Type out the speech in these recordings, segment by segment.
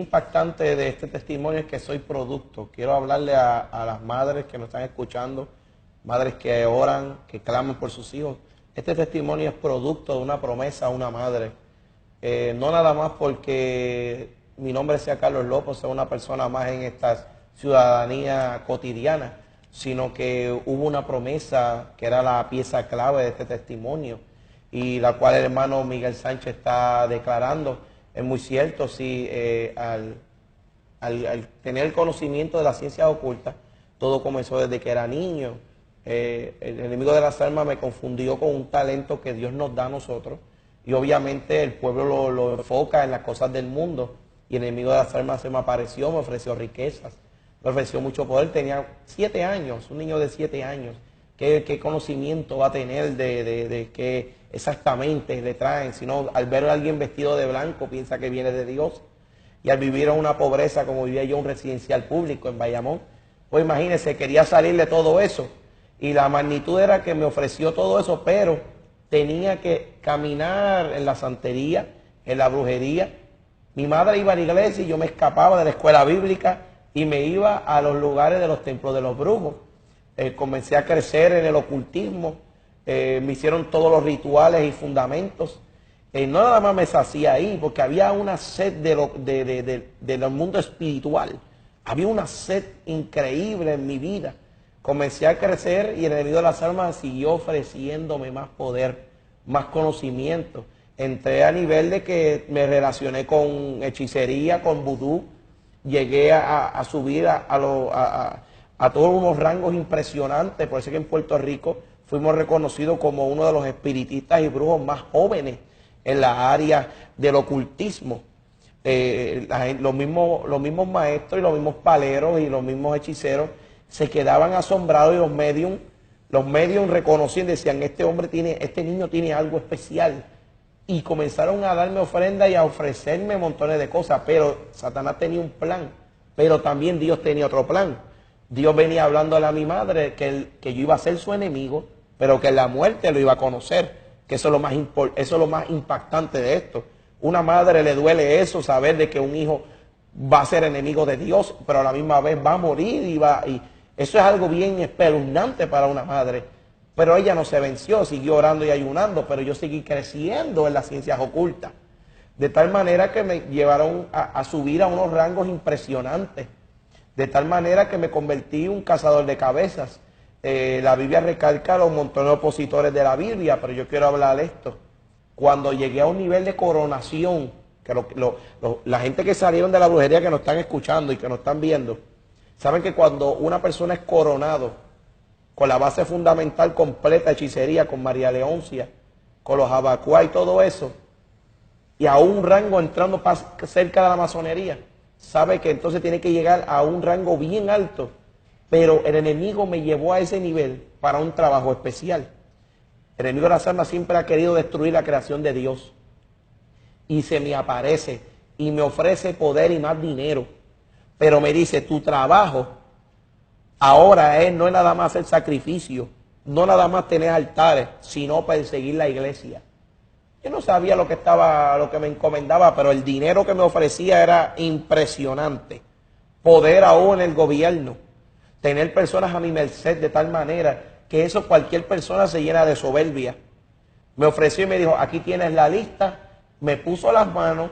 impactante de este testimonio es que soy producto. Quiero hablarle a las madres que nos están escuchando, madres que oran, que claman por sus hijos. Este testimonio es producto de una promesa a una madre. No nada más porque mi nombre sea Carlos López, sea una persona más en esta ciudadanía cotidiana, sino que hubo una promesa que era la pieza clave de este testimonio y la cual el hermano Miguel Sánchez está declarando. Es muy cierto, sí, al tener el conocimiento de las ciencias ocultas, todo comenzó desde que era niño. El enemigo de las almas me confundió con un talento que Dios nos da a nosotros, y obviamente el pueblo lo enfoca en las cosas del mundo, y el enemigo de las almas se me apareció, me ofreció riquezas, me ofreció mucho poder. Tenía 7 años, un niño de 7 años. ¿Qué conocimiento va a tener de qué exactamente le traen? Sino al ver a alguien vestido de blanco piensa que viene de Dios. Y al vivir en una pobreza como vivía yo en un residencial público en Bayamón, pues imagínense, quería salir de todo eso. Y la magnitud era que me ofreció todo eso, pero tenía que caminar en la santería, en la brujería. Mi madre iba a la iglesia y yo me escapaba de la escuela bíblica y me iba a los lugares de los templos de los brujos. Comencé a crecer en el ocultismo, me hicieron todos los rituales y fundamentos. No nada más me sacía ahí, porque había una sed del mundo espiritual. Había una sed increíble en mi vida. Comencé a crecer y el enemigo de las almas siguió ofreciéndome más poder, más conocimiento. Entré a nivel de que me relacioné con hechicería, con vudú. Llegué a subir a todos unos rangos impresionantes. Por eso que en Puerto Rico fuimos reconocidos como uno de los espiritistas y brujos más jóvenes en la área del ocultismo. Los mismos maestros y los mismos paleros y los mismos hechiceros se quedaban asombrados, y los medium reconocían, decían, este niño tiene algo especial. Y comenzaron a darme ofrendas y a ofrecerme montones de cosas, pero Satanás tenía un plan, pero también Dios tenía otro plan. Dios venía hablándole a mi madre que yo iba a ser su enemigo, pero que en la muerte lo iba a conocer, que eso es lo más impactante de esto. Una madre le duele eso, saber de que un hijo va a ser enemigo de Dios, pero a la misma vez va a morir y eso es algo bien espeluznante para una madre. Pero ella no se venció, siguió orando y ayunando, pero yo seguí creciendo en las ciencias ocultas. De tal manera que me llevaron a subir a unos rangos impresionantes. De tal manera que me convertí en un cazador de cabezas. La Biblia recalca los montones de opositores de la Biblia, pero yo quiero hablar de esto. Cuando llegué a un nivel de coronación, que la gente que salieron de la brujería, que nos están escuchando y que nos están viendo, saben que cuando una persona es coronado, con la base fundamental completa, hechicería, con María Leoncia, con los abacuá y todo eso, y a un rango entrando cerca de la masonería, sabe que entonces tiene que llegar a un rango bien alto, pero el enemigo me llevó a ese nivel para un trabajo especial. El enemigo de las almas siempre ha querido destruir la creación de Dios, y se me aparece y me ofrece poder y más dinero, pero me dice, tu trabajo ahora no es nada más hacer sacrificio, no nada más tener altares, sino perseguir la iglesia. Yo no sabía lo que me encomendaba, pero el dinero que me ofrecía era impresionante. Poder aún en el gobierno, tener personas a mi merced de tal manera que eso cualquier persona se llena de soberbia. Me ofreció y me dijo, aquí tienes la lista, me puso las manos,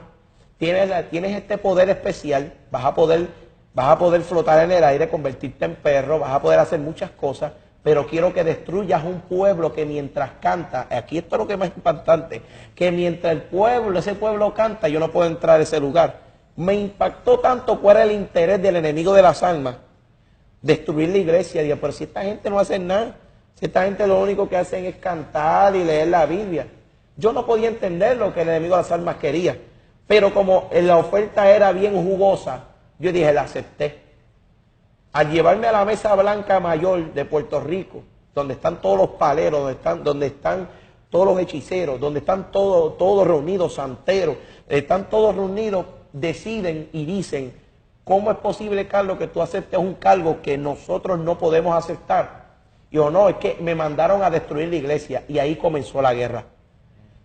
tienes este poder especial, vas a poder flotar en el aire, convertirte en perro, vas a poder hacer muchas cosas, pero quiero que destruyas un pueblo que mientras canta, aquí esto es lo que es más importante, que mientras ese pueblo canta, yo no puedo entrar a ese lugar. Me impactó tanto cuál era el interés del enemigo de las almas, destruir la iglesia. Digo, pero si esta gente no hace nada, si esta gente lo único que hacen es cantar y leer la Biblia. Yo no podía entender lo que el enemigo de las almas quería, pero como la oferta era bien jugosa, yo dije, la acepté. Al llevarme a la mesa blanca mayor de Puerto Rico, donde están todos los paleros, donde están todos los hechiceros, donde están todos reunidos, santeros, están todos reunidos, deciden y dicen, ¿cómo es posible, Carlos, que tú aceptes un cargo que nosotros no podemos aceptar? Yo, no, es que me mandaron a destruir la iglesia, y ahí comenzó la guerra.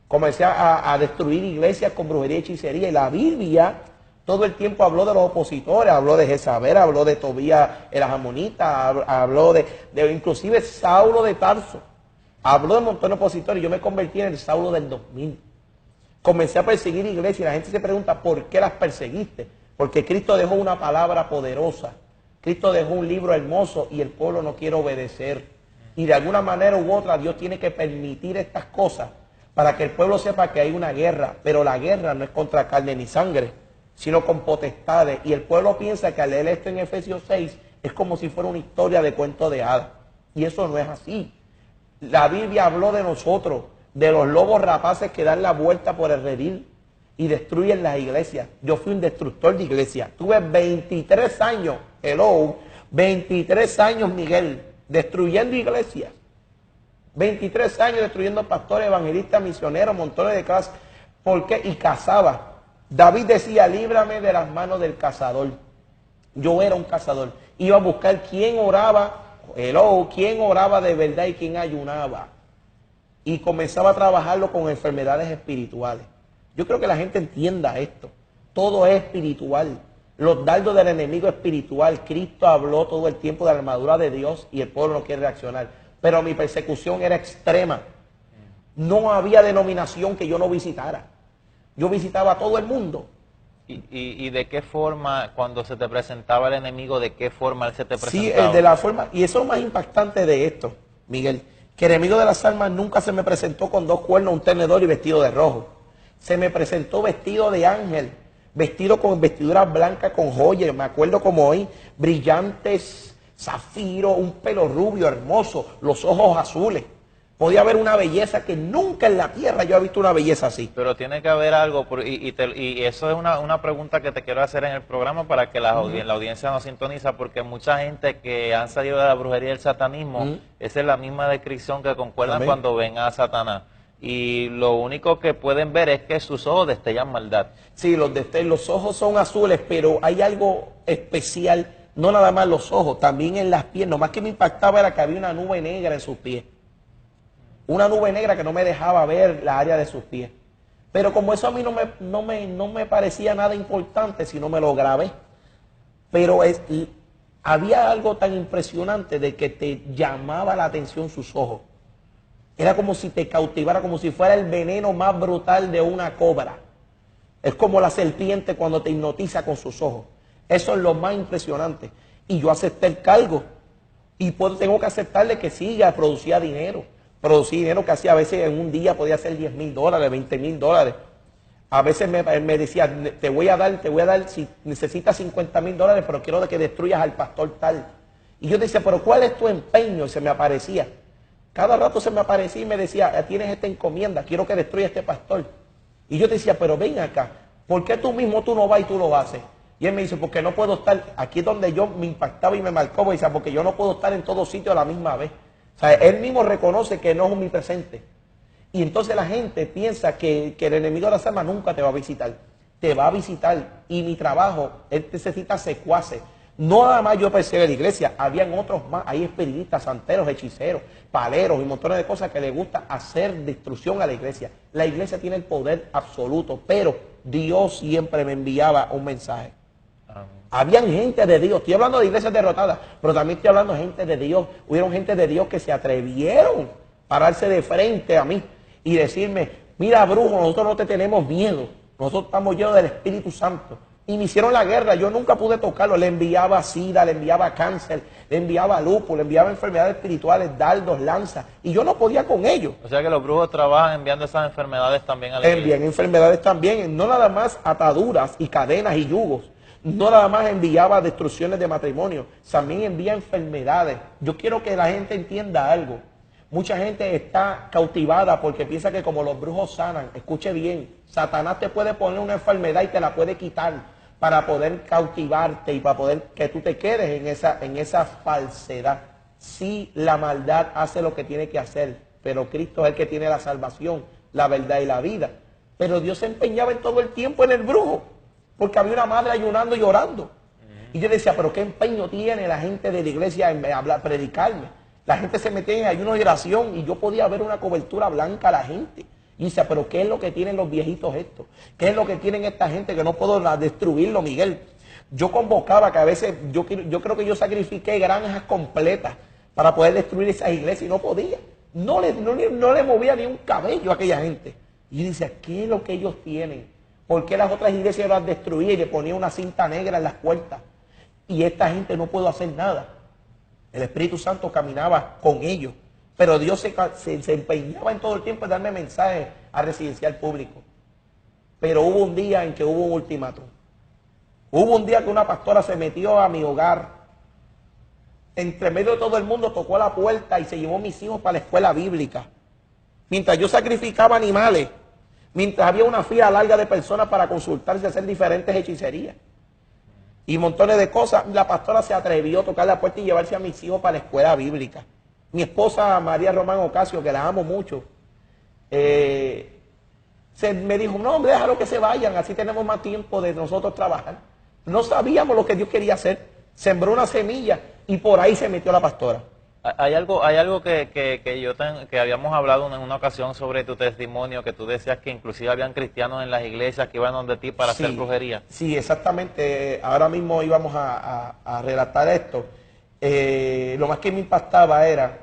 Comencé a destruir iglesias con brujería y hechicería, y la Biblia todo el tiempo habló de los opositores, habló de Jezabel, habló de Tobías el Amonita, habló de inclusive Saulo de Tarso. Habló de un montón de opositores y yo me convertí en el Saulo del 2000. Comencé a perseguir iglesias y la gente se pregunta, ¿por qué las perseguiste? Porque Cristo dejó una palabra poderosa. Cristo dejó un libro hermoso y el pueblo no quiere obedecer. Y de alguna manera u otra Dios tiene que permitir estas cosas para que el pueblo sepa que hay una guerra. Pero la guerra no es contra carne ni sangre, sino con potestades. Y el pueblo piensa que al leer esto en Efesios 6 es como si fuera una historia de cuento de hadas. Y eso no es así. La Biblia habló de nosotros, de los lobos rapaces que dan la vuelta por el redil y destruyen las iglesias. Yo fui un destructor de iglesias. Tuve 23 años, 23 años, Miguel, destruyendo iglesias. 23 años destruyendo pastores, evangelistas, misioneros, montones de clases. ¿Por qué? Y cazaba. David decía, líbrame de las manos del cazador. Yo era un cazador. Iba a buscar quién oraba, quién oraba de verdad y quién ayunaba. Y comenzaba a trabajarlo con enfermedades espirituales. Yo creo que la gente entienda esto. Todo es espiritual. Los dardos del enemigo espiritual. Cristo habló todo el tiempo de la armadura de Dios y el pueblo no quiere reaccionar. Pero mi persecución era extrema. No había denominación que yo no visitara. Yo visitaba a todo el mundo. ¿Y de qué forma, cuando se te presentaba el enemigo, de qué forma él se te presentaba? Sí, de la forma, y eso es lo más impactante de esto, Miguel, que el enemigo de las almas nunca se me presentó con 2 cuernos, un tenedor y vestido de rojo. Se me presentó vestido de ángel, vestido con vestiduras blancas con joyas, me acuerdo como hoy, brillantes, zafiro, un pelo rubio, hermoso, los ojos azules. Podía haber una belleza que nunca en la tierra yo he visto una belleza así. Pero tiene que haber algo, y eso es una pregunta que te quiero hacer en el programa para que la audiencia nos sintoniza, porque mucha gente que han salido de la brujería y el satanismo, esa es la misma descripción que concuerdan cuando ven a Satanás. Y lo único que pueden ver es que sus ojos destellan maldad. Sí, los ojos son azules, pero hay algo especial, no nada más los ojos, también en las pies. Lo más que me impactaba era que había una nube negra en sus pies. Una nube negra que no me dejaba ver la área de sus pies. Pero como eso a mí no me parecía nada importante si no me lo grabé. Pero había algo tan impresionante de que te llamaba la atención sus ojos. Era como si te cautivara, como si fuera el veneno más brutal de una cobra. Es como la serpiente cuando te hipnotiza con sus ojos. Eso es lo más impresionante. Y yo acepté el cargo. Y tengo que aceptarle que siga, producía dinero. Producía dinero que hacía a veces en un día podía ser $10,000, $20,000. A veces me decía, te voy a dar, si necesitas $50,000, pero quiero que destruyas al pastor tal. Y yo decía, pero ¿cuál es tu empeño? Y se me aparecía. Cada rato se me aparecía y me decía, tienes esta encomienda, quiero que destruya a este pastor. Y yo decía, pero ven acá, ¿por qué tú no vas y tú lo haces? Y él me dice, porque no puedo estar, aquí es donde yo me impactaba y me marcó, me decía, porque yo no puedo estar en todos sitios a la misma vez. O sea, él mismo reconoce que no es omnipresente. Y entonces la gente piensa que el enemigo de las almas nunca te va a visitar. Te va a visitar. Y mi trabajo, él necesita secuaces. No nada más yo perseguí la iglesia, habían otros más. Hay espiritistas, santeros, hechiceros, paleros y montones de cosas que les gusta hacer destrucción a la iglesia. La iglesia tiene el poder absoluto, pero Dios siempre me enviaba un mensaje. Habían gente de Dios, estoy hablando de iglesias derrotadas, pero también estoy hablando de gente de Dios. Hubieron gente de Dios que se atrevieron a pararse de frente a mí y decirme, mira brujo, nosotros no te tenemos miedo, nosotros estamos llenos del Espíritu Santo. Y me hicieron la guerra, yo nunca pude tocarlo, le enviaba sida, le enviaba cáncer, le enviaba lupus, le enviaba enfermedades espirituales, dardos, lanzas, y yo no podía con ellos. O sea que los brujos trabajan enviando esas enfermedades también a la iglesia. Envían enfermedades también, no nada más ataduras y cadenas y yugos. No nada más enviaba destrucciones de matrimonio, también envía enfermedades. Yo quiero que la gente entienda algo. Mucha gente está cautivada porque piensa que como los brujos sanan, escuche bien, Satanás te puede poner una enfermedad y te la puede quitar para poder cautivarte y para poder que tú te quedes en esa falsedad. Sí, la maldad hace lo que tiene que hacer, pero Cristo es el que tiene la salvación, la verdad y la vida. Pero Dios se empeñaba en todo el tiempo en el brujo. Porque había una madre ayunando y orando. Y yo decía, pero qué empeño tiene la gente de la iglesia en predicarme. La gente se metía en ayuno y oración y yo podía ver una cobertura blanca a la gente. Y dice, pero ¿qué es lo que tienen los viejitos estos? ¿Qué es lo que tienen esta gente que no puedo destruirlo, Miguel? Yo convocaba que a veces, yo creo que yo sacrifiqué granjas completas para poder destruir esas iglesias y no podía. No le movía ni un cabello a aquella gente. Y dice, ¿qué es lo que ellos tienen? ¿Por qué las otras iglesias las destruía y le ponía una cinta negra en las puertas? Y esta gente no pudo hacer nada. El Espíritu Santo caminaba con ellos, pero Dios se empeñaba en todo el tiempo en darme mensajes a residencial público. Pero hubo un día en que hubo un ultimátum. Hubo un día que una pastora se metió a mi hogar, entre medio de todo el mundo tocó la puerta y se llevó a mis hijos para la escuela bíblica. Mientras yo sacrificaba animales, mientras había una fila larga de personas para consultarse y hacer diferentes hechicerías y montones de cosas, la pastora se atrevió a tocar la puerta y llevarse a mis hijos para la escuela bíblica. Mi esposa María Román Ocasio, que la amo mucho, me dijo, no hombre, déjalo que se vayan, así tenemos más tiempo de nosotros trabajar. No sabíamos lo que Dios quería hacer. Sembró una semilla y por ahí se metió la pastora. Hay algo que habíamos hablado en una ocasión sobre tu testimonio, que tú decías que inclusive habían cristianos en las iglesias que iban donde ti para hacer brujería. Sí, exactamente. Ahora mismo íbamos a relatar esto. Lo más que me impactaba era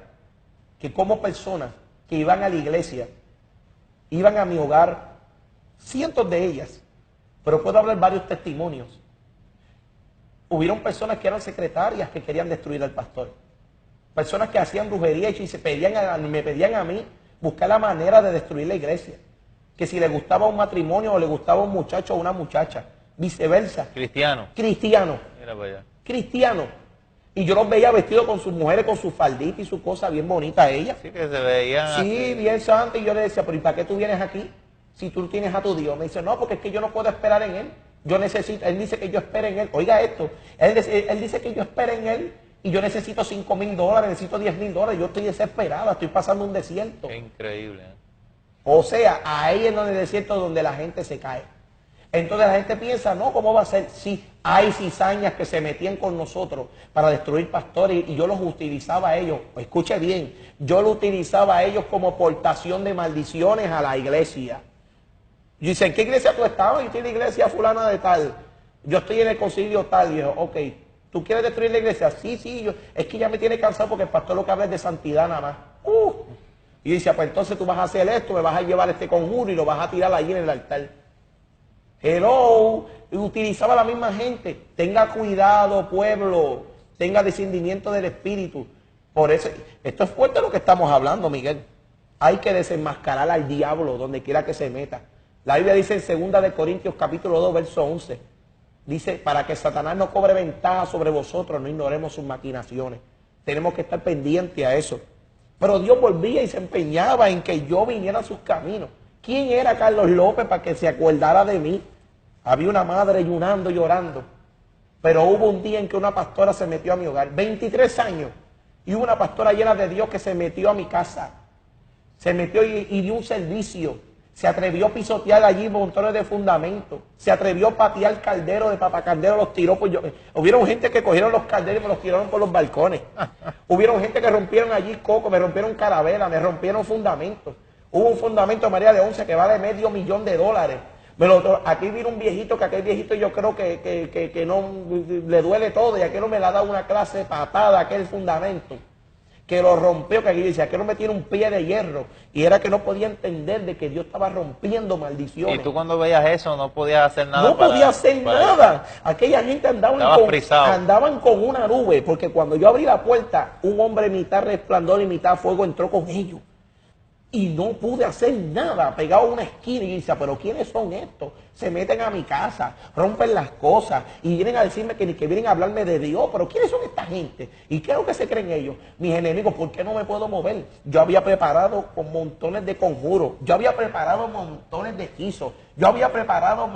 que como personas que iban a la iglesia, iban a mi hogar, cientos de ellas, pero puedo hablar varios testimonios. Hubieron personas que eran secretarias que querían destruir al pastor. Personas que hacían brujería y me pedían a mí buscar la manera de destruir la iglesia. Que si le gustaba un matrimonio o le gustaba un muchacho o una muchacha. Viceversa. Cristiano. Cristiano. Mira para allá. Cristiano. Y yo los veía vestidos con sus mujeres, con su faldita y su cosa bien bonita ella. Sí, que se veían sí, así, bien santa. Y yo le decía, pero ¿y para qué tú vienes aquí? Si tú tienes a tu Dios. Me dice, no, porque es que yo no puedo esperar en Él. Yo necesito, Él dice que yo espere en Él. Oiga esto, Él dice que yo espere en Él y yo necesito $5,000, necesito $10,000. Yo estoy desesperada, estoy pasando un desierto. Qué increíble. O sea, ahí en el desierto donde la gente se cae. Entonces la gente piensa, no, ¿cómo va a ser? Sí, hay cizañas que se metían con nosotros para destruir pastores y yo los utilizaba a ellos. Escuche bien, yo los utilizaba a ellos como portación de maldiciones a la iglesia. Y dice, ¿en qué iglesia tú estabas? Yo estoy en la iglesia fulana de tal. Yo estoy en el concilio tal. Y yo, ok, ¿tú quieres destruir la iglesia? Sí, es que ya me tiene cansado porque el pastor lo que habla es de santidad nada más. Y dice, pues entonces tú vas a hacer esto, me vas a llevar este conjuro y lo vas a tirar allí en el altar. Hello, utilizaba la misma gente. Tenga cuidado, pueblo, tenga descendimiento del espíritu. Por eso, esto es fuerte lo que estamos hablando, Miguel. Hay que desenmascarar al diablo donde quiera que se meta. La Biblia dice en 2 de Corintios capítulo 2, verso 11. Dice, para que Satanás no cobre ventaja sobre vosotros, no ignoremos sus maquinaciones. Tenemos que estar pendientes a eso. Pero Dios volvía y se empeñaba en que yo viniera a sus caminos. ¿Quién era Carlos López para que se acordara de mí? Había una madre ayunando, llorando. Pero hubo un día en que una pastora se metió a mi hogar, 23 años. Y hubo una pastora llena de Dios que se metió a mi casa. Se metió y dio un servicio. Se atrevió a pisotear allí montones de fundamentos. Se atrevió a patear calderos de papacaldero, los tiró. Hubieron gente que cogieron los calderos y me los tiraron por los balcones. Hubieron gente que rompieron allí coco, me rompieron carabela, me rompieron fundamentos. Hubo un fundamento María de 11 que vale $500,000. Aquí vino un viejito, que aquel viejito yo creo que no le duele todo, y aquel no me le ha dado una clase de patada, aquel fundamento, que lo rompió, que aquí dice, aquel no me tiene un pie de hierro, y era que no podía entender de que Dios estaba rompiendo maldiciones. Y tú cuando veías eso no podías hacer nada. No podía hacer nada. Aquella gente andaban con una nube, porque cuando yo abrí la puerta, un hombre mitad resplandor y mitad fuego entró con ellos. Y no pude hacer nada, pegado a una esquina y dice, pero ¿quiénes son estos? Se meten a mi casa, rompen las cosas y vienen a decirme que vienen a hablarme de Dios, pero ¿quiénes son esta gente? ¿Y qué es lo que se creen ellos? Mis enemigos, ¿por qué no me puedo mover? Yo había preparado con montones de conjuros, yo había preparado montones de hechizos, yo había preparado,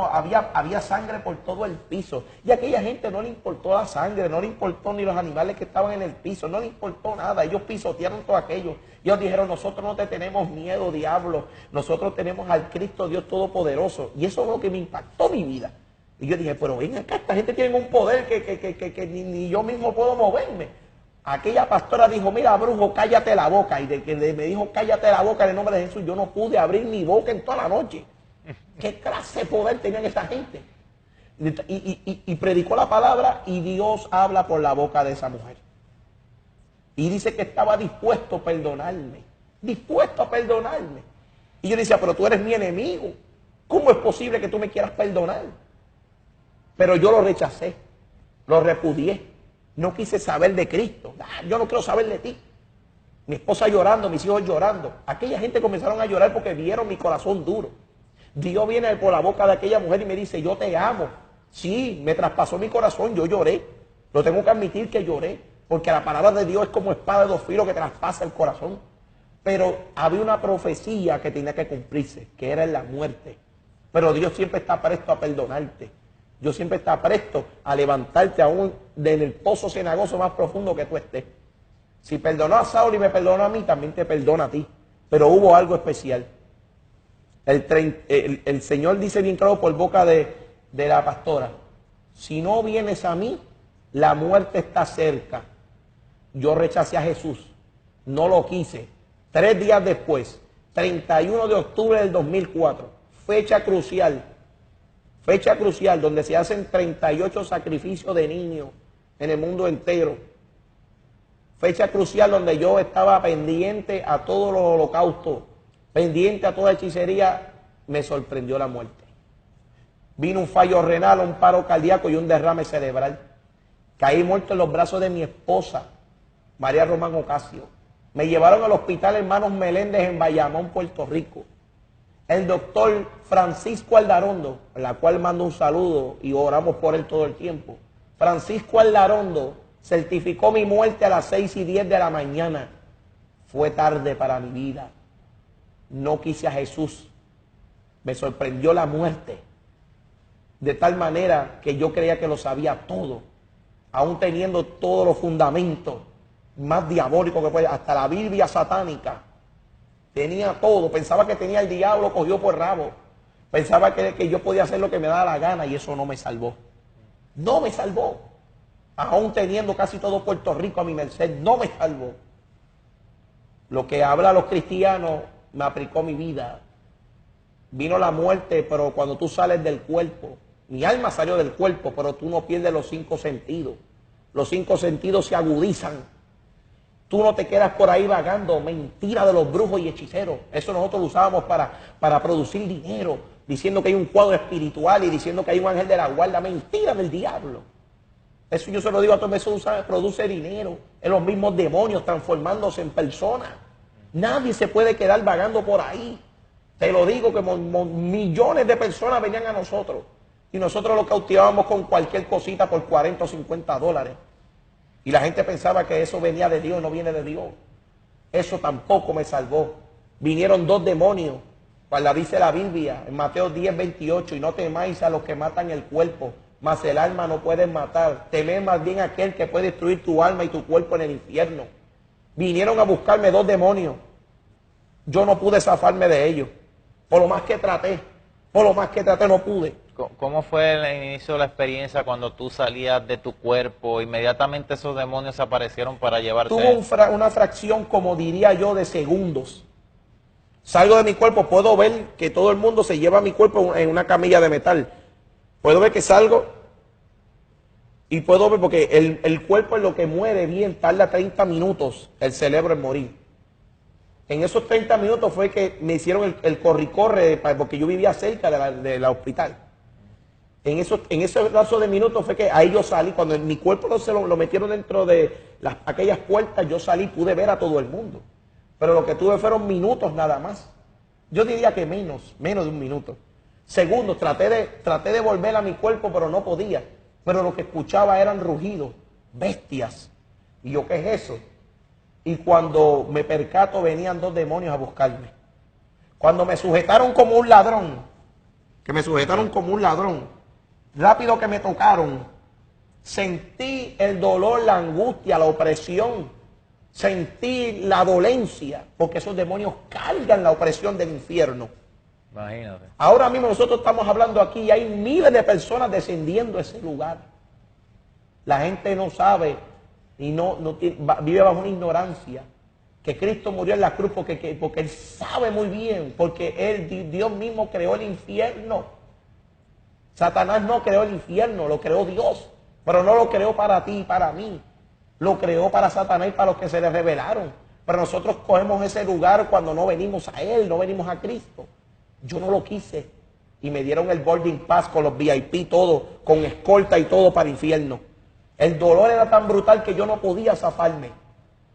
había sangre por todo el piso. Y a aquella gente no le importó la sangre, no le importó ni los animales que estaban en el piso, no le importó nada. Ellos pisotearon todo aquello. Ellos dijeron, nosotros no te tenemos miedo, diablo. Nosotros tenemos al Cristo Dios Todopoderoso. Y eso es lo que me impactó mi vida. Y yo dije, pero ven acá, esta gente tiene un poder que ni yo mismo puedo moverme. Aquella pastora dijo, mira, brujo, cállate la boca. Y de que me dijo, cállate la boca en el nombre de Jesús, yo no pude abrir mi boca en toda la noche. ¿Qué clase de poder tenían esa gente? Y predicó la palabra y Dios habla por la boca de esa mujer. Y dice que estaba dispuesto a perdonarme. Dispuesto a perdonarme. Y yo decía, pero tú eres mi enemigo. ¿Cómo es posible que tú me quieras perdonar? Pero yo lo rechacé. Lo repudié. No quise saber de Cristo. Yo no quiero saber de ti. Mi esposa llorando, mis hijos llorando. Aquella gente comenzaron a llorar porque vieron mi corazón duro. Dios viene por la boca de aquella mujer y me dice, yo te amo. Sí, me traspasó mi corazón, yo lloré. Lo tengo que admitir que lloré. Porque la palabra de Dios es como espada de dos filos que traspasa el corazón. Pero había una profecía que tenía que cumplirse, que era en la muerte. Pero Dios siempre está presto a perdonarte. Dios siempre está presto a levantarte aún del pozo cenagoso más profundo que tú estés. Si perdonó a Saúl y me perdonó a mí, también te perdona a ti. Pero hubo algo especial. El Señor dice bien claro por boca de la pastora, si no vienes a mí, la muerte está cerca. Yo rechacé a Jesús, no lo quise. 3 días después, 31 de octubre del 2004, fecha crucial, donde se hacen 38 sacrificios de niños en el mundo entero. Fecha crucial donde yo estaba pendiente a todos los holocaustos, pendiente a toda hechicería, me sorprendió la muerte. Vino un fallo renal, un paro cardíaco y un derrame cerebral. Caí muerto en los brazos de mi esposa, María Román Ocasio. Me llevaron al hospital Hermanos Meléndez en Bayamón, Puerto Rico. El doctor Francisco Aldarondo, a la cual mando un saludo y oramos por él todo el tiempo. Francisco Aldarondo certificó mi muerte a las 6:10 de la mañana. Fue tarde para mi vida. No quise a Jesús. Me sorprendió la muerte. De tal manera que yo creía que lo sabía todo. Aún teniendo todos los fundamentos más diabólicos que puede, hasta la Biblia satánica. Tenía todo. Pensaba que tenía el diablo cogido por rabo. Pensaba que yo podía hacer lo que me daba la gana y eso no me salvó. No me salvó. Aún teniendo casi todo Puerto Rico a mi merced, no me salvó. Lo que habla los cristianos me aplicó mi vida. Vino la muerte, pero cuando tú sales del cuerpo, mi alma salió del cuerpo, pero tú no pierdes los 5 sentidos. Los 5 sentidos se agudizan. Tú no te quedas por ahí vagando, mentira de los brujos y hechiceros. Eso nosotros lo usábamos para producir dinero, diciendo que hay un cuadro espiritual y diciendo que hay un ángel de la guarda. Mentira del diablo. Eso yo se lo digo a todos, eso produce dinero. Es los mismos demonios transformándose en personas. Nadie se puede quedar vagando por ahí. Te lo digo que millones de personas venían a nosotros. Y nosotros los cautivábamos con cualquier cosita por 40 o 50 dólares. Y la gente pensaba que eso venía de Dios, no viene de Dios. Eso tampoco me salvó. Vinieron 2 demonios, cual dice la Biblia, en Mateo 10:28, y no temáis a los que matan el cuerpo, mas el alma no pueden matar. Temed más bien a aquel que puede destruir tu alma y tu cuerpo en el infierno. Vinieron a buscarme 2 demonios. Yo no pude zafarme de ellos. Por lo más que traté, no pude. ¿Cómo fue el inicio de la experiencia cuando tú salías de tu cuerpo? Inmediatamente esos demonios aparecieron para llevarte. Tuvo una fracción, como diría yo, de segundos. Salgo de mi cuerpo, puedo ver que todo el mundo se lleva mi cuerpo en una camilla de metal. Puedo ver que salgo y puedo ver, porque el cuerpo es lo que muere bien, tarda 30 minutos el cerebro en morir. En esos 30 minutos fue que me hicieron el corre-corre, porque yo vivía cerca del hospital. En ese lapso de minutos fue que ahí yo salí. Cuando mi cuerpo lo metieron dentro de aquellas puertas, yo salí, pude ver a todo el mundo. Pero lo que tuve fueron minutos nada más. Yo diría que menos de un minuto. Segundos, traté de volver a mi cuerpo, pero no podía. Pero lo que escuchaba eran rugidos, bestias. Y yo, ¿qué es eso? Y cuando me percato, venían 2 demonios a buscarme. Cuando me sujetaron como un ladrón, rápido que me tocaron, sentí el dolor, la angustia, la opresión, sentí la dolencia, porque esos demonios cargan la opresión del infierno. Imagínate. Ahora mismo nosotros estamos hablando aquí y hay miles de personas descendiendo a ese lugar. La gente no sabe y vive bajo una ignorancia. Que Cristo murió en la cruz porque Él sabe muy bien, porque Dios mismo creó el infierno. Satanás no creó el infierno, lo creó Dios, pero no lo creó para ti y para mí. Lo creó para Satanás y para los que se le rebelaron. Pero nosotros cogemos ese lugar cuando no venimos a Él, no venimos a Cristo. Yo no lo quise. Y me dieron el boarding pass con los VIP, todo, con escolta y todo para el infierno. El dolor era tan brutal que yo no podía zafarme.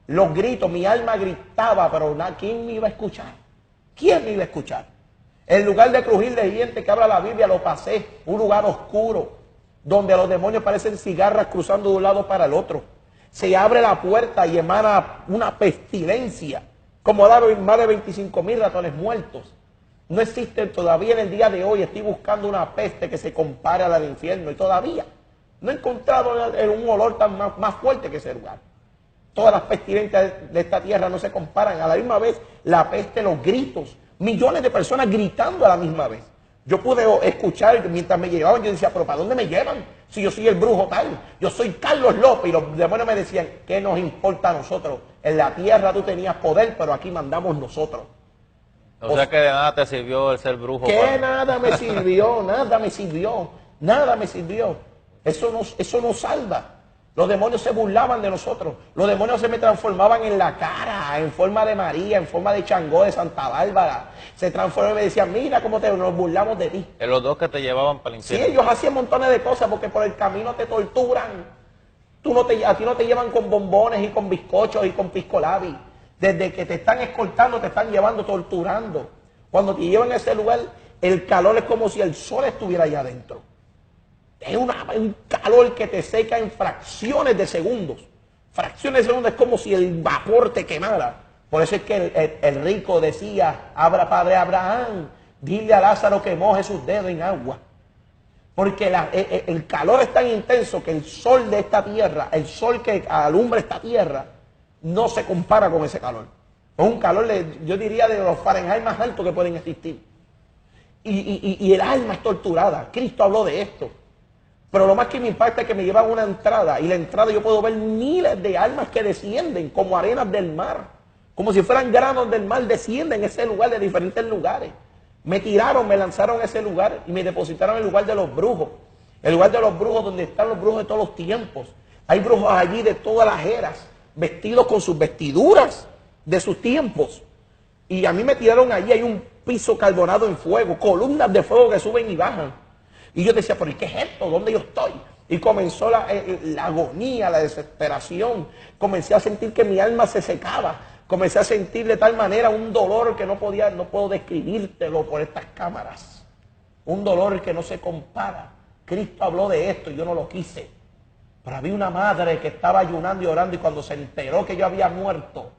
Los gritos, mi alma gritaba, pero ¿quién me iba a escuchar? ¿Quién me iba a escuchar? El lugar de crujir de dientes que habla la Biblia lo pasé, un lugar oscuro, donde los demonios parecen cigarras cruzando de un lado para el otro. Se abre la puerta y emana una pestilencia, como más de 25,000 ratones muertos. No existe todavía en el día de hoy, estoy buscando una peste que se compare a la del infierno, y todavía no he encontrado un olor tan más fuerte que ese lugar. Todas las pestilencias de esta tierra no se comparan. A la misma vez, la peste, los gritos, millones de personas gritando a la misma vez. Yo pude escuchar, mientras me llevaban, yo decía, pero ¿para dónde me llevan? Si yo soy el brujo tal, yo soy Carlos López, y los demonios me decían, ¿qué nos importa a nosotros? En la tierra tú tenías poder, pero aquí mandamos nosotros. O sea que de nada te sirvió el ser brujo. Que nada me sirvió, nada me sirvió, nada me sirvió. Eso no salva. Los demonios se burlaban de nosotros. Los demonios se me transformaban en la cara, en forma de María, en forma de Changó, de Santa Bárbara. Se transformaban y me decían, mira cómo nos burlamos de ti. En los dos que te llevaban para el infierno. Sí, ellos hacían montones de cosas porque por el camino te torturan. A ti no te llevan con bombones y con bizcochos y con pisco labi. Desde que te están escoltando, te están llevando, torturando. Cuando te llevan a ese lugar, el calor es como si el sol estuviera allá adentro. Es un calor que te seca en fracciones de segundos. Fracciones de segundos es como si el vapor te quemara. Por eso es que el rico decía, Padre Abraham, dile a Lázaro que moje sus dedos en agua. Porque el calor es tan intenso que el sol de esta tierra, el sol que alumbra esta tierra, no se compara con ese calor. Es un calor, yo diría, de los Fahrenheit más altos que pueden existir. Y el alma es torturada. Cristo habló de esto. Pero lo más que me impacta es que me llevan a una entrada, y la entrada yo puedo ver miles de almas que descienden como arenas del mar, como si fueran granos del mar, descienden en ese lugar de diferentes lugares. Me tiraron, me lanzaron a ese lugar y me depositaron en el lugar de los brujos. El lugar de los brujos donde están los brujos de todos los tiempos. Hay brujos allí de todas las eras, vestidos con sus vestiduras de sus tiempos. Y a mí me tiraron allí, hay un piso carbonado en fuego, columnas de fuego que suben y bajan. Y yo decía, pero ¿qué es esto? ¿Dónde yo estoy? Y comenzó la agonía, la desesperación. Comencé a sentir que mi alma se secaba. Comencé a sentir de tal manera un dolor que no puedo describírtelo por estas cámaras. Un dolor que no se compara. Cristo habló de esto y yo no lo quise. Pero había una madre que estaba ayunando y orando, y cuando se enteró que yo había muerto,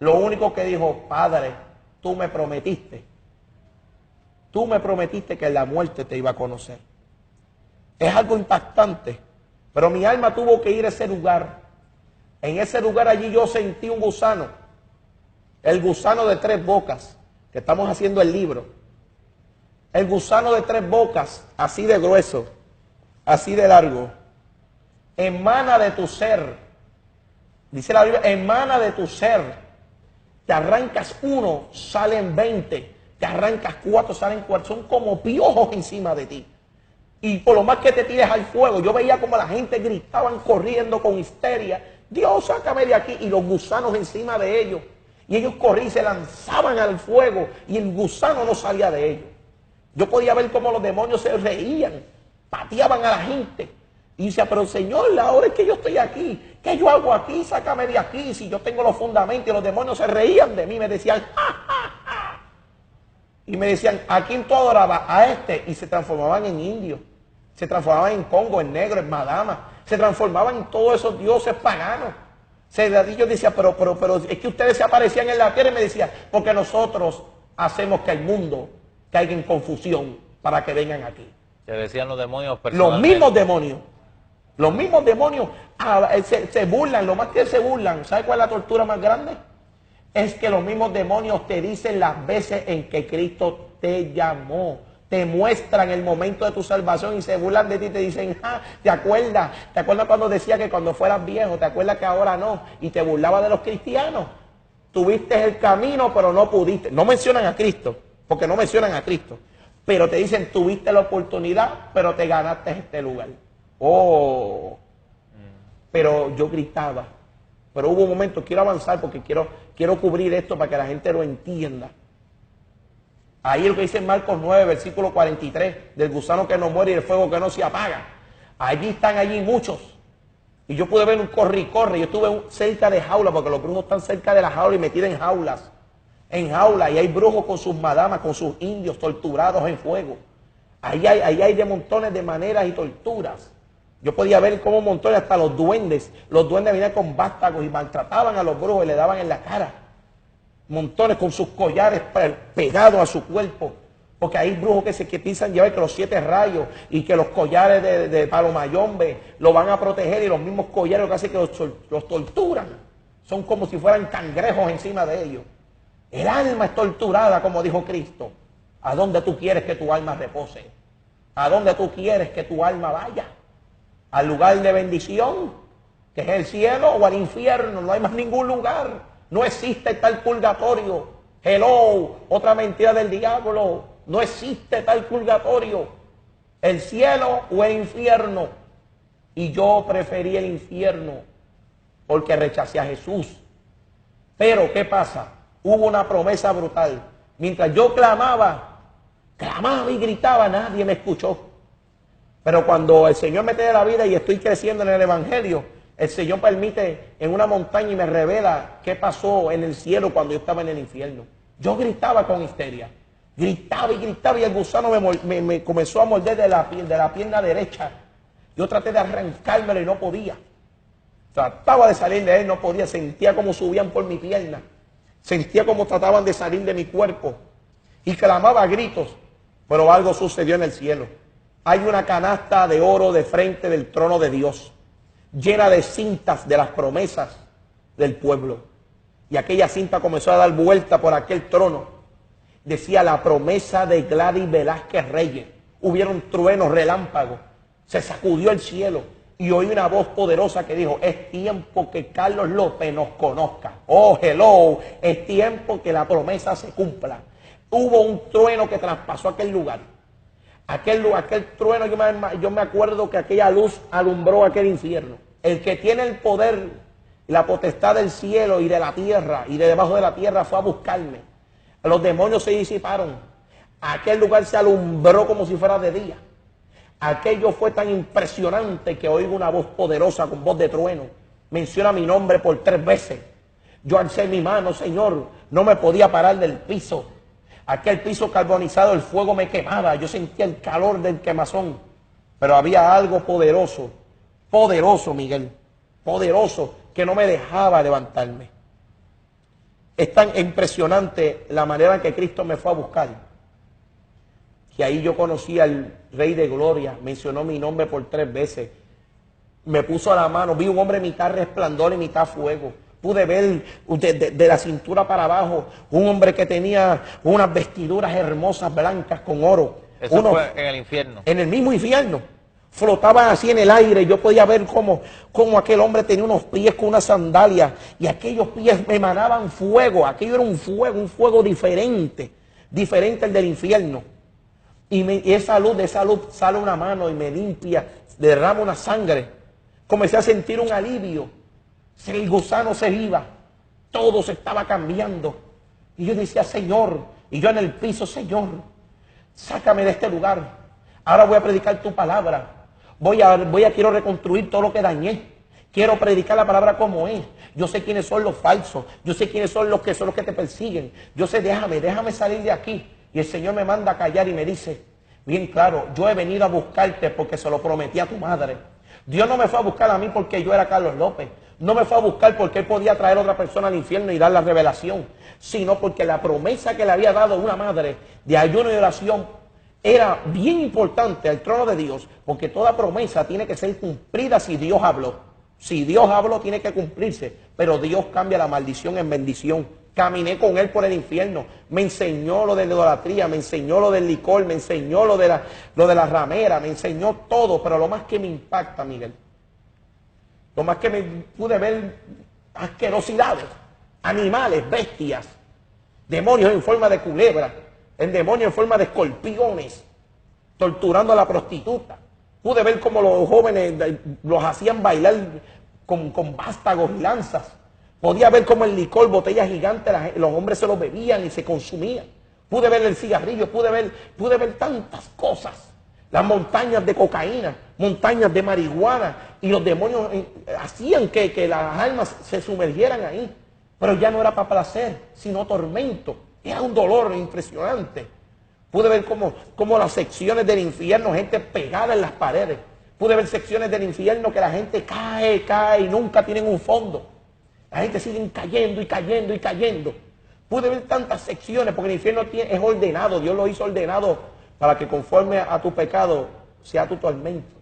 lo único que dijo, Padre, tú me prometiste que en la muerte te iba a conocer. Es algo impactante, pero mi alma tuvo que ir a ese lugar. En ese lugar allí yo sentí un gusano, el gusano de 3 bocas, que estamos haciendo el libro. El gusano de 3 bocas, así de grueso, así de largo, emana de tu ser. Dice la Biblia, emana de tu ser. Te arrancas 1, salen 20. Te arrancas 4, salen 4, son como piojos encima de ti. Y por lo más que te tires al fuego, yo veía como la gente gritaban corriendo con histeria, Dios, sácame de aquí, y los gusanos encima de ellos. Y ellos corrían y se lanzaban al fuego, y el gusano no salía de ellos. Yo podía ver cómo los demonios se reían, pateaban a la gente. Y decía, pero Señor, ahora es que yo estoy aquí, ¿qué yo hago aquí? Sácame de aquí, si yo tengo los fundamentos. Y los demonios se reían de mí, me decían, ¡ja, ja, ja! Y me decían, ¿a quién tú adorabas? A este. Y se transformaban en indios, se transformaban en Congo, en negro, en madama, se transformaban en todos esos dioses paganos. Yo decía, pero es que ustedes se aparecían en la tierra, y me decían, porque nosotros hacemos que el mundo caiga en confusión para que vengan aquí. Te decían los demonios personalmente. Los mismos demonios se burlan, lo más que se burlan. ¿Sabe cuál es la tortura más grande? Es que los mismos demonios te dicen las veces en que Cristo te llamó, te muestran el momento de tu salvación y se burlan de ti y te dicen, ¿te acuerdas? ¿Te acuerdas cuando decía que cuando fueras viejo? ¿Te acuerdas que ahora no? Y te burlaba de los cristianos. Tuviste el camino, pero no pudiste. No mencionan a Cristo, porque no mencionan a Cristo. Pero te dicen, tuviste la oportunidad, pero te ganaste este lugar. Oh, pero yo gritaba. Pero hubo un momento, quiero avanzar porque quiero cubrir esto para que la gente lo entienda. Ahí lo que dice en Marcos 9, versículo 43, del gusano que no muere y el fuego que no se apaga. Allí están muchos. Y yo pude ver un corre y corre. Yo estuve cerca de jaulas, porque los brujos están cerca de las jaulas y metidos en jaulas. En jaulas, y hay brujos con sus madamas, con sus indios torturados en fuego. Ahí hay de montones de maneras y torturas. Yo podía ver cómo montones, hasta los duendes venían con vástagos y maltrataban a los brujos y le daban en la cara. Montones con sus collares pegados a su cuerpo, porque hay brujos que piensan llevar que los 7 rayos y que los collares de palomayombe lo van a proteger, y los mismos collares lo que hacen es que los torturan. Son como si fueran cangrejos encima de ellos. El alma es torturada, como dijo Cristo. ¿A dónde tú quieres que tu alma repose? ¿A dónde tú quieres que tu alma vaya? ¿Al lugar de bendición, que es el cielo, o al infierno? No hay más ningún lugar. No existe tal purgatorio. Hello, otra mentira del diablo. No existe tal purgatorio. El cielo o el infierno. Y yo preferí el infierno porque rechacé a Jesús. Pero, ¿qué pasa? Hubo una promesa brutal. Mientras yo clamaba y gritaba, nadie me escuchó. Pero cuando el Señor me tiene la vida y estoy creciendo en el Evangelio, el Señor permite en una montaña y me revela qué pasó en el cielo cuando yo estaba en el infierno. Yo gritaba con histeria. Gritaba y el gusano me comenzó a morder de la pierna derecha. Yo traté de arrancármelo y no podía. Trataba de salir de él, no podía. Sentía como subían por mi pierna. Sentía como trataban de salir de mi cuerpo. Y clamaba a gritos. Pero algo sucedió en el cielo. Hay una canasta de oro de frente del trono de Dios, llena de cintas de las promesas del pueblo. Y aquella cinta comenzó a dar vuelta por aquel trono. Decía la promesa de Gladys Velázquez Reyes. Hubieron truenos, relámpagos. Se sacudió el cielo y oí una voz poderosa que dijo, es tiempo que Carlos López nos conozca. Oh, hello, es tiempo que la promesa se cumpla. Hubo un trueno que traspasó aquel lugar. Aquel trueno, yo me acuerdo que aquella luz alumbró aquel infierno. El que tiene el poder, la potestad del cielo y de la tierra y de debajo de la tierra fue a buscarme. Los demonios se disiparon. Aquel lugar se alumbró como si fuera de día. Aquello fue tan impresionante que oigo una voz poderosa con voz de trueno. Menciona mi nombre por 3 veces. Yo alcé mi mano, Señor, no me podía parar del piso. Aquel piso carbonizado, el fuego me quemaba. Yo sentía el calor del quemazón. Pero había algo poderoso, Miguel, poderoso, que no me dejaba levantarme. Es tan impresionante la manera en que Cristo me fue a buscar, que ahí yo conocí al Rey de Gloria. Mencionó mi nombre por 3 veces. Me puso a la mano, vi un hombre mitad resplandor y mitad fuego. Pude ver de la cintura para abajo un hombre que tenía unas vestiduras hermosas blancas con oro. Eso fue en el infierno. En el mismo infierno. Flotaban así en el aire. Yo podía ver cómo aquel hombre tenía unos pies con una sandalia. Y aquellos pies me emanaban fuego. Aquello era un fuego diferente. Diferente al del infierno. Y de esa luz sale una mano y me limpia, derrama una sangre. Comencé a sentir un alivio. El gusano se iba, todo se estaba cambiando. Y yo decía, Señor, y yo en el piso, Señor, sácame de este lugar. Ahora voy a predicar tu palabra. Quiero reconstruir todo lo que dañé. Quiero predicar la palabra como es. Yo sé quiénes son los falsos. Yo sé quiénes son los que te persiguen. Yo sé, déjame salir de aquí. Y el Señor me manda a callar y me dice, bien claro, yo he venido a buscarte porque se lo prometí a tu madre. Dios no me fue a buscar a mí porque yo era Carlos López. No me fue a buscar porque Él podía traer a otra persona al infierno y dar la revelación, sino porque la promesa que le había dado una madre de ayuno y oración era bien importante al trono de Dios, porque toda promesa tiene que ser cumplida si Dios habló. Si Dios habló, tiene que cumplirse, pero Dios cambia la maldición en bendición. Caminé con él por el infierno. Me enseñó lo de la idolatría, me enseñó lo del licor, me enseñó lo de la ramera, me enseñó todo. Pero lo más que me impacta, Miguel, lo más que me pude ver asquerosidades, animales, bestias, demonios en forma de culebra, el demonio en forma de escorpiones, torturando a la prostituta. Pude ver cómo los jóvenes los hacían bailar con vástagos y lanzas. Podía ver cómo el licor, botellas gigantes, los hombres se los bebían y se consumían. Pude ver el cigarrillo, pude ver tantas cosas. Las montañas de cocaína, montañas de marihuana, y los demonios hacían que las almas se sumergieran ahí. Pero ya no era para placer, sino tormento. Era un dolor impresionante. Pude ver cómo las secciones del infierno, gente pegada en las paredes. Pude ver secciones del infierno que la gente cae y nunca tienen un fondo. La gente sigue cayendo y cayendo y cayendo. Pude ver tantas secciones porque el infierno es ordenado. Dios lo hizo ordenado para que conforme a tu pecado sea tu tormento.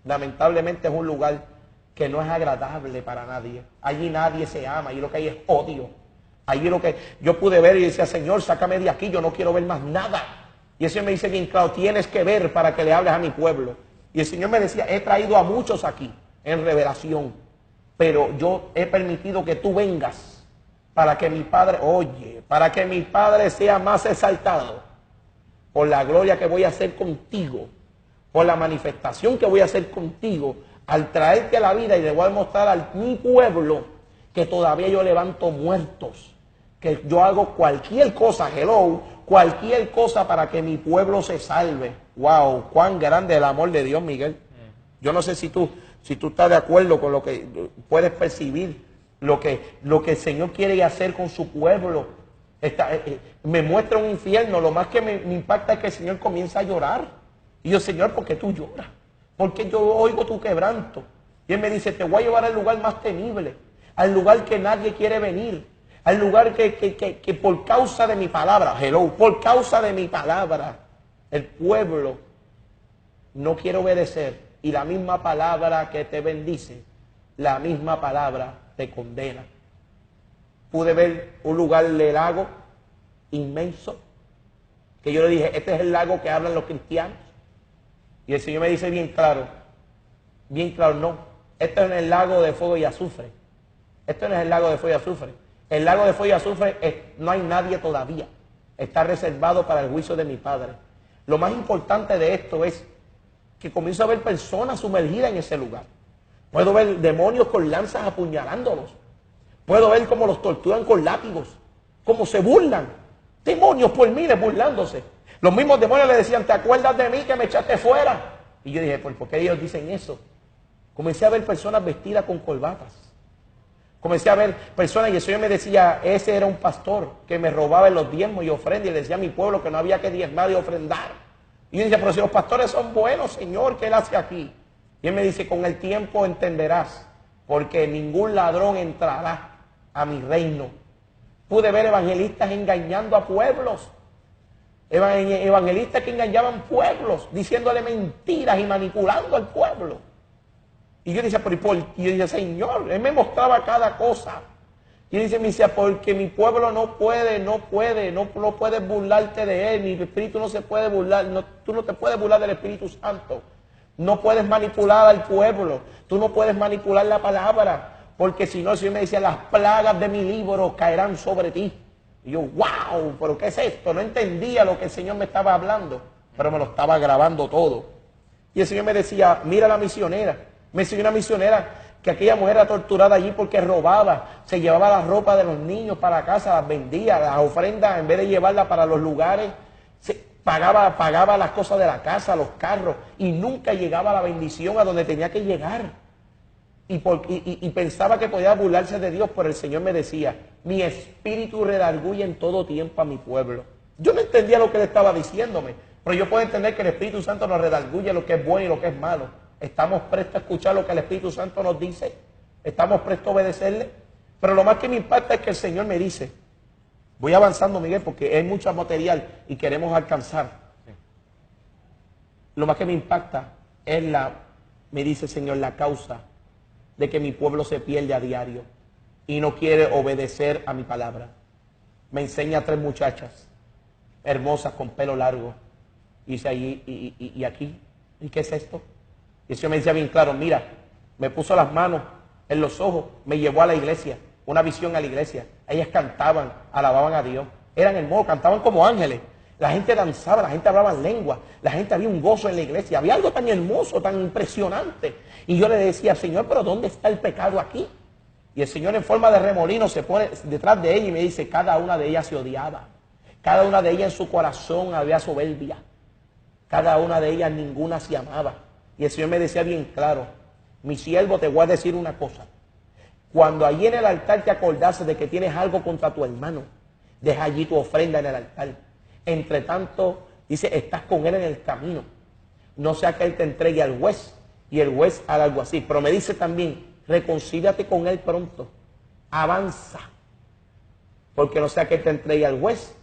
Lamentablemente es un lugar que no es agradable para nadie. Allí nadie se ama, allí lo que hay es odio. Allí lo que yo pude ver y decía, Señor, sácame de aquí, yo no quiero ver más nada. Y el Señor me dice bien claro, tienes que ver para que le hables a mi pueblo. Y el Señor me decía, he traído a muchos aquí en revelación, pero yo he permitido que tú vengas para que mi Padre, para que mi Padre sea más exaltado por la gloria que voy a hacer contigo, por la manifestación que voy a hacer contigo, al traerte a la vida y le voy a mostrar a mi pueblo que todavía yo levanto muertos, que yo hago cualquier cosa, cualquier cosa para que mi pueblo se salve. Wow, cuán grande es el amor de Dios, Miguel. Yo no sé si tú estás de acuerdo con lo que puedes percibir, lo que el Señor quiere hacer con su pueblo. Me muestra un infierno. Lo más que me impacta es que el Señor comienza a llorar. Y yo, Señor, ¿por qué tú lloras? Porque yo oigo tu quebranto. Y Él me dice, te voy a llevar al lugar más temible, al lugar que nadie quiere venir, al lugar que por causa de mi palabra, por causa de mi palabra, el pueblo no quiere obedecer. Y la misma palabra que te bendice, la misma palabra te condena. Pude ver un lugar de lago inmenso, que yo le dije, este es el lago que hablan los cristianos. Y el Señor me dice bien claro, no, esto no es el lago de fuego y azufre. Esto no es el lago de fuego y azufre. El lago de fuego y azufre no hay nadie todavía. Está reservado para el juicio de mi Padre. Lo más importante de esto es que comienzo a ver personas sumergidas en ese lugar. Puedo ver demonios con lanzas apuñalándolos. Puedo ver cómo los torturan con látigos, cómo se burlan. Demonios por miles burlándose. Los mismos demonios le decían, ¿te acuerdas de mí que me echaste fuera? Y yo dije, ¿por qué ellos dicen eso? Comencé a ver personas vestidas con corbatas. Comencé a ver personas y el Señor me decía, ese era un pastor que me robaba en los diezmos y ofrendas y le decía a mi pueblo que no había que diezmar y ofrendar. Y yo decía, pero si los pastores son buenos, Señor, ¿qué Él hace aquí? Y Él me dice, con el tiempo entenderás, porque ningún ladrón entrará a mi reino. Pude ver evangelistas engañando a pueblos. Evangelistas que engañaban pueblos, diciéndole mentiras y manipulando al pueblo. Y yo decía, y yo decía, Señor, Él me mostraba cada cosa. Y Él me decía, porque mi pueblo no puedes burlarte de Él, mi espíritu no se puede burlar, tú no te puedes burlar del Espíritu Santo. No puedes manipular al pueblo, tú no puedes manipular la palabra, porque si no, el Señor me decía, las plagas de mi libro caerán sobre ti. Y yo, wow, ¿pero qué es esto? No entendía lo que el Señor me estaba hablando, pero me lo estaba grabando todo. Y el Señor me decía, mira la misionera. Me enseñó una misionera que aquella mujer era torturada allí porque robaba, se llevaba la ropa de los niños para casa, las vendía, las ofrendas, en vez de llevarlas para los lugares, pagaba las cosas de la casa, los carros, y nunca llegaba la bendición a donde tenía que llegar. Y pensaba que podía burlarse de Dios, pero el Señor me decía, mi espíritu redarguye en todo tiempo a mi pueblo. Yo no entendía lo que Él estaba diciéndome, pero yo puedo entender que el Espíritu Santo nos redarguye lo que es bueno y lo que es malo. Estamos prestos a escuchar lo que el Espíritu Santo nos dice. Estamos prestos a obedecerle. Pero lo más que me impacta es que el Señor me dice, voy avanzando, Miguel, porque hay mucho material y queremos alcanzar. Sí. Lo más que me impacta es me dice el Señor, la causa de que mi pueblo se pierde a diario y no quiere obedecer a mi palabra. me enseña a 3 muchachas hermosas con pelo largo. Y dice ahí, y aquí, ¿y qué es esto? Y el Señor me decía bien claro, mira, me puso las manos en los ojos, me llevó a la iglesia, una visión a la iglesia. Ellas cantaban, alababan a Dios, eran hermosos, cantaban como ángeles. La gente danzaba, la gente hablaba en lengua, la gente había un gozo en la iglesia, había algo tan hermoso, tan impresionante. Y yo le decía, Señor, pero ¿dónde está el pecado aquí? Y el Señor en forma de remolino se pone detrás de ella y me dice, cada una de ellas se odiaba. Cada una de ellas en su corazón había soberbia. Cada una de ellas ninguna se amaba. Y el Señor me decía bien claro, mi siervo, te voy a decir una cosa. Cuando allí en el altar te acordases de que tienes algo contra tu hermano, deja allí tu ofrenda en el altar. Entre tanto, dice, estás con él en el camino. No sea que él te entregue al juez y el juez al alguacil. Pero me dice también, reconcíliate con él pronto. Avanza. Porque no sea que él te entregue al juez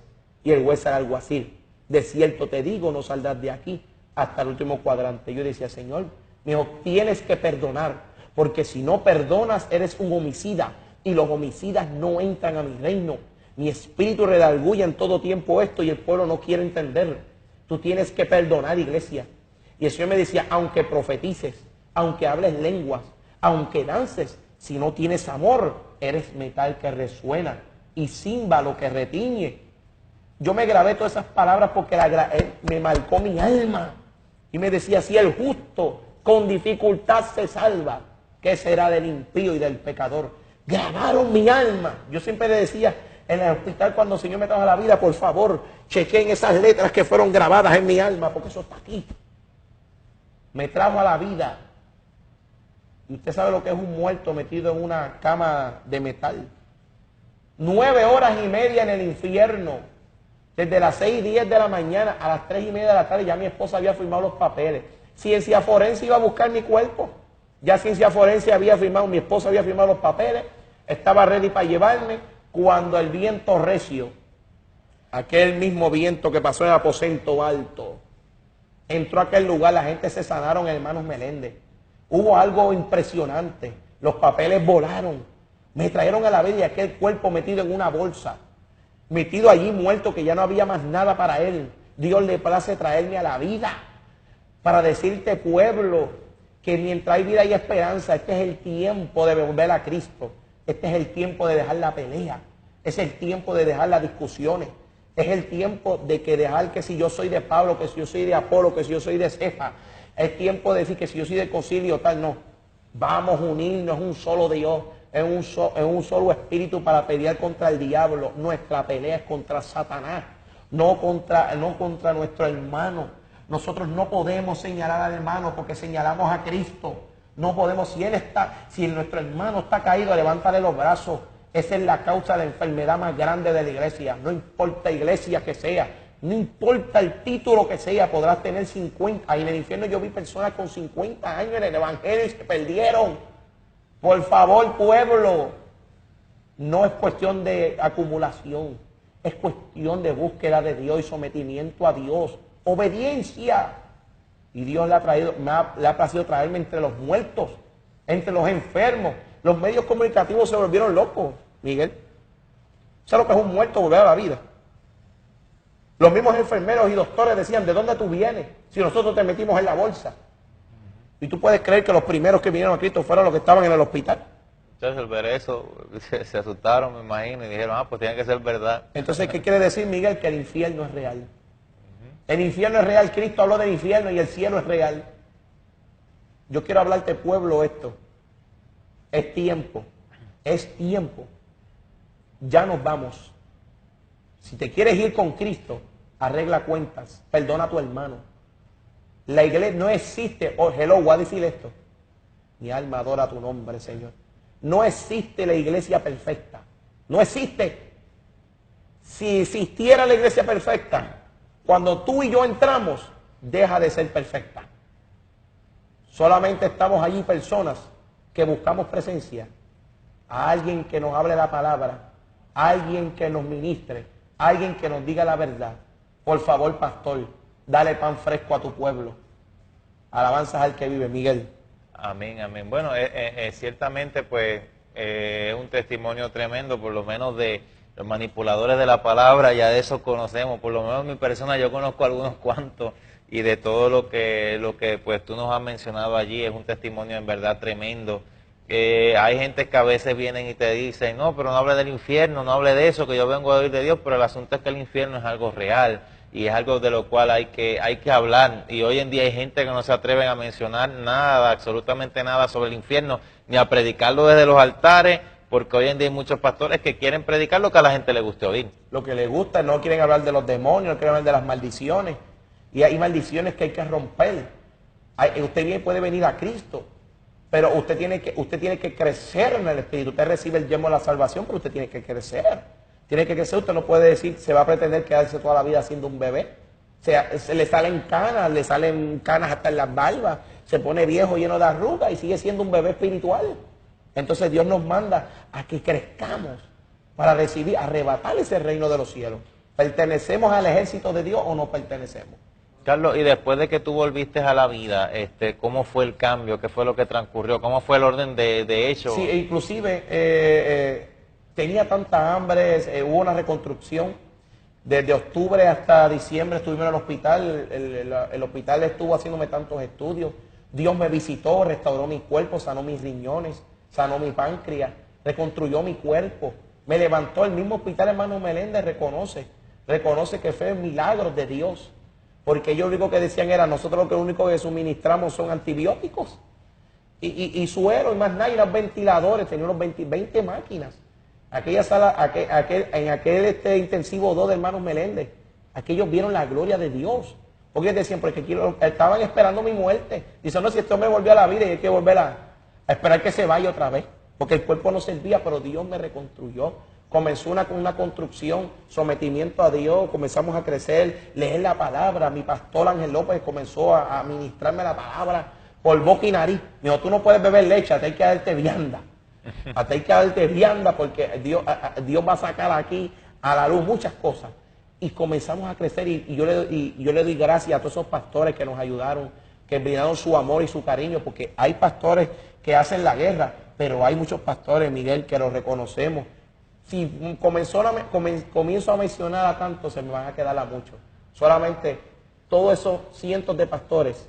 y el juez al alguacil. De cierto te digo, no saldrás de aquí hasta el último cuadrante. Yo decía, Señor, me dijo, tienes que perdonar, porque si no perdonas eres un homicida y los homicidas no entran a mi reino. Mi espíritu redarguye en todo tiempo esto y el pueblo no quiere entender. Tú tienes que perdonar, iglesia. Y el Señor me decía, aunque profetices, aunque hables lenguas, aunque dances, si no tienes amor, eres metal que resuena y címbalo que retiñe. Yo me grabé todas esas palabras porque me marcó mi alma. Y me decía, si el justo con dificultad se salva, ¿qué será del impío y del pecador? Grabaron mi alma. Yo siempre le decía en el hospital cuando el Señor me trajo a la vida, por favor, chequen esas letras que fueron grabadas en mi alma, porque eso está aquí. Me trajo a la vida. Y usted sabe lo que es un muerto metido en una cama de metal. 9 horas y media en el infierno. Desde las 6:10 de la mañana a las 3:30 de la tarde ya mi esposa había firmado los papeles. Ciencia Forense iba a buscar mi cuerpo. Ya Ciencia Forense había firmado, mi esposa había firmado los papeles. Estaba ready para llevarme cuando el viento recio, aquel mismo viento que pasó en el aposento alto, entró a aquel lugar, la gente se sanaron, hermanos Meléndez. Hubo algo impresionante. Los papeles volaron. Me trajeron a la vida y aquel cuerpo metido en una bolsa. Metido allí muerto, que ya no había más nada para él. Dios le place traerme a la vida para decirte, pueblo, que mientras hay vida y esperanza, este es el tiempo de volver a Cristo. Este es el tiempo de dejar la pelea. Es el tiempo de dejar las discusiones. Es el tiempo de que dejar que si yo soy de Pablo, que si yo soy de Apolo, que si yo soy de Cefa. Es tiempo de decir que si yo soy de Concilio, tal, no. Vamos a unirnos en un solo Dios. En un solo espíritu para pelear contra el diablo. Nuestra pelea es contra Satanás, no contra nuestro hermano. Nosotros no podemos señalar al hermano porque señalamos a Cristo. No podemos, si nuestro hermano está caído, levántale los brazos. Esa es la causa de la enfermedad más grande de la iglesia. No importa iglesia que sea, no importa el título que sea, podrás tener 50. Ahí en el infierno yo vi personas con 50 años en el evangelio y se perdieron. Por favor, pueblo, no es cuestión de acumulación, es cuestión de búsqueda de Dios y sometimiento a Dios, obediencia. Y Dios le ha placido traerme entre los muertos, entre los enfermos. Los medios comunicativos se volvieron locos, Miguel. ¿Sabes lo que es un muerto volver a la vida? Los mismos enfermeros y doctores decían, ¿de dónde tú vienes? Si nosotros te metimos en la bolsa. Y tú puedes creer que los primeros que vinieron a Cristo fueron los que estaban en el hospital. Entonces al ver eso, se asustaron, me imagino, y dijeron, pues tiene que ser verdad. Entonces, ¿qué quiere decir, Miguel? Que el infierno es real. El infierno es real. Cristo habló del infierno y el cielo es real. Yo quiero hablarte, pueblo, esto. Es tiempo. Es tiempo. Ya nos vamos. Si te quieres ir con Cristo, arregla cuentas. Perdona a tu hermano. La iglesia no existe. Oh, hello, voy a decir esto. Mi alma adora tu nombre, Señor. No existe la iglesia perfecta. No existe. Si existiera la iglesia perfecta, cuando tú y yo entramos, deja de ser perfecta. Solamente estamos allí personas que buscamos presencia. A alguien que nos hable la palabra. A alguien que nos ministre. A alguien que nos diga la verdad. Por favor, pastor, dale pan fresco a tu pueblo. Alabanzas al que vive, Miguel. Amén, amén. Bueno, ciertamente pues es un testimonio tremendo, por lo menos de los manipuladores de la palabra, ya de eso conocemos, por lo menos en mi persona yo conozco algunos cuantos, y de todo lo que pues tú nos has mencionado allí, es un testimonio en verdad tremendo. Hay gente que a veces vienen y te dicen, no, pero no hable del infierno, no hable de eso, que yo vengo a oír de Dios, pero el asunto es que el infierno es algo real, y es algo de lo cual hay que hablar, y hoy en día hay gente que no se atreven a mencionar nada, absolutamente nada sobre el infierno, ni a predicarlo desde los altares, porque hoy en día hay muchos pastores que quieren predicar lo que a la gente le guste oír. Lo que les gusta, no quieren hablar de los demonios, no quieren hablar de las maldiciones, y hay maldiciones que hay que romper. Usted bien puede venir a Cristo, pero usted tiene que crecer en el Espíritu. Usted recibe el yelmo de la salvación, pero usted tiene que crecer. Tiene que crecer, usted no puede decir, se va a pretender quedarse toda la vida siendo un bebé. O sea, se le salen canas hasta en las barbas, se pone viejo lleno de arrugas y sigue siendo un bebé espiritual. Entonces Dios nos manda a que crezcamos para recibir, arrebatar ese reino de los cielos. ¿Pertenecemos al ejército de Dios o no pertenecemos? Carlos, y después de que tú volviste a la vida, ¿cómo fue el cambio? ¿Qué fue lo que transcurrió? ¿Cómo fue el orden de hechos? Sí, inclusive tenía tanta hambre, hubo una reconstrucción. Desde octubre hasta diciembre estuvimos en el hospital, el hospital estuvo haciéndome tantos estudios. Dios me visitó, restauró mi cuerpo, sanó mis riñones, sanó mi páncreas, reconstruyó mi cuerpo. Me levantó el mismo hospital, hermano Meléndez, reconoce que fue milagros de Dios. Porque ellos lo único que decían era, nosotros lo único que suministramos son antibióticos y suero y más nada, y unos ventiladores, tenía unos 20 máquinas. Aquella sala, en aquel intensivo 2 de hermanos Meléndez, aquellos vieron la gloria de Dios. Porque ellos decían, porque aquí estaban esperando mi muerte. Dicen, no, si este hombre volvió a la vida y hay que volver a esperar que se vaya otra vez. Porque el cuerpo no servía, pero Dios me reconstruyó. Comenzó una construcción, sometimiento a Dios, comenzamos a crecer, leer la palabra. Mi pastor Ángel López comenzó a ministrarme la palabra por boca y nariz. Me dijo, tú no puedes beber leche, hasta hay que darte vianda. Hasta hay que darte vianda porque Dios va a sacar aquí a la luz muchas cosas. Y comenzamos a crecer y yo le doy gracias a todos esos pastores que nos ayudaron, que brindaron su amor y su cariño, porque hay pastores que hacen la guerra, pero hay muchos pastores, Miguel, que los reconocemos. Si comienzo a mencionar a tantos, se me van a quedar a muchos. Solamente todos esos cientos de pastores,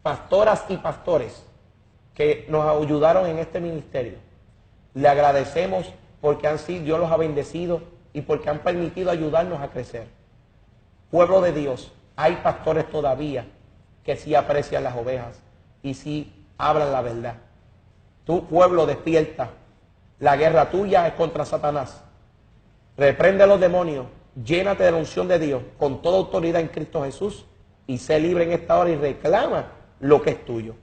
pastoras y pastores que nos ayudaron en este ministerio. Le agradecemos porque Dios los ha bendecido y porque han permitido ayudarnos a crecer. Pueblo de Dios, hay pastores todavía que sí aprecian las ovejas y sí hablan la verdad. Tu pueblo, despierta. La guerra tuya es contra Satanás. Reprende a los demonios, llénate de la unción de Dios con toda autoridad en Cristo Jesús y sé libre en esta hora y reclama lo que es tuyo.